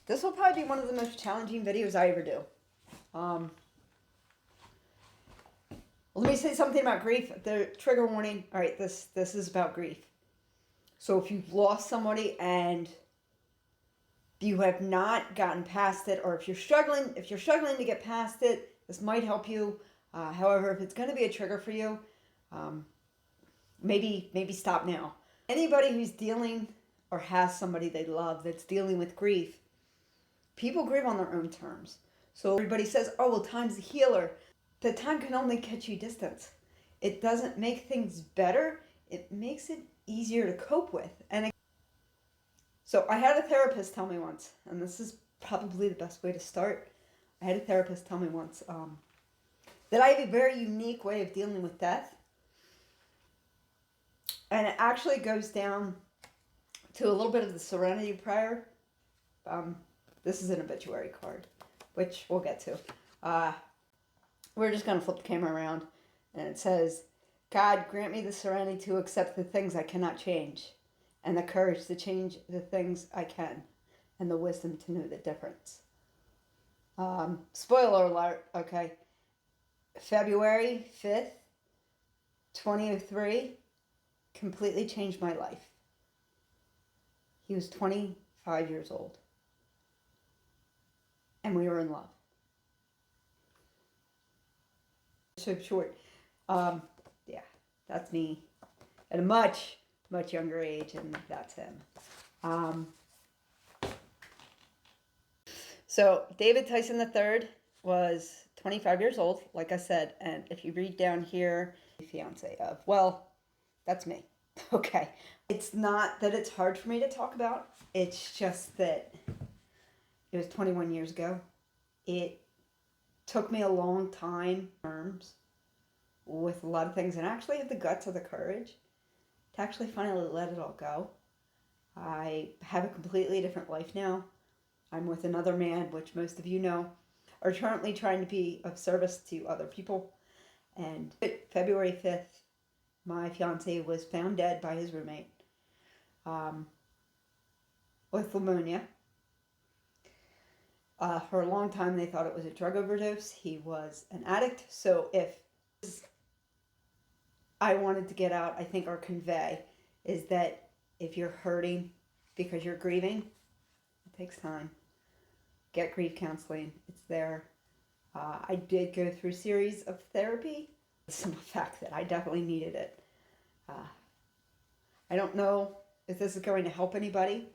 This will probably be one of the most challenging videos I ever do. Let me say something about grief. The trigger warning. All right, this is about grief. So if you've lost somebody and you have not gotten past it, or if you're struggling to get past it, this might help you. However, if it's going to be a trigger for you, maybe stop now. Anybody who's dealing or has somebody they love that's dealing with grief, people grieve on their own terms. So everybody says, "Oh, well, time's the healer." The time can only get you distance. It doesn't make things better. It makes it easier to cope with. So I had a therapist tell me once, and this is probably the best way to start. I had a therapist tell me once that I have a very unique way of dealing with death. And it actually goes down to a little bit of the Serenity Prayer. This is an obituary card, which we'll get to. We're just going to flip the camera around, and it says, "God, grant me the serenity to accept the things I cannot change, and the courage to change the things I can, and the wisdom to know the difference." Spoiler alert, okay. February 5th, 2003, completely changed my life. He was 25 years old, and we were in love. So short. Yeah, that's me at a much younger age, and that's him. So David Tyson III was 25 years old, like I said, and if you read down here, fiance of, well, that's me. Okay. It's not that it's hard for me to talk about. It's just that it was 21 years ago. It took me a long time, terms, with a lot of things, and actually have the guts or the courage to actually finally let it all go. I have a completely different life now. I'm with another man, which most of you know, are currently trying to be of service to other people. And February 5th, my fiance was found dead by his roommate with pneumonia. For a long time, they thought it was a drug overdose. He was an addict. So if I wanted to get out, I think, or convey, is that if you're hurting because you're grieving, it takes time. Get grief counseling. It's there. I did go through a series of therapy. The simple fact that I definitely needed it. I don't know if this is going to help anybody.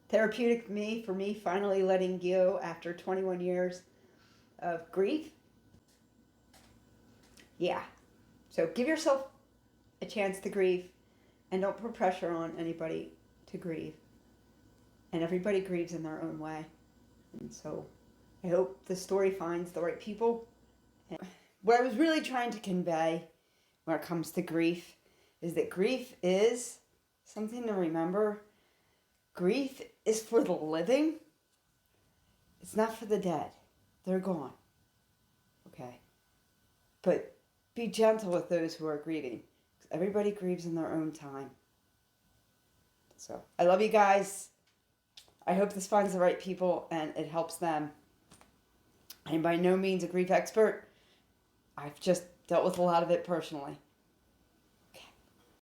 Therapeutic for me, finally letting go after 21 years of grief. Yeah. So give yourself a chance to grieve, and don't put pressure on anybody to grieve. And everybody grieves in their own way. And so I hope the story finds the right people. And what I was really trying to convey when it comes to grief is that grief is something to remember. Grief is for the living. It's not for the dead. They're gone. Okay? But be gentle with those who are grieving. Because everybody grieves in their own time. So, I love you guys. I hope this finds the right people and it helps them. I'm by no means a grief expert. I've just dealt with a lot of it personally.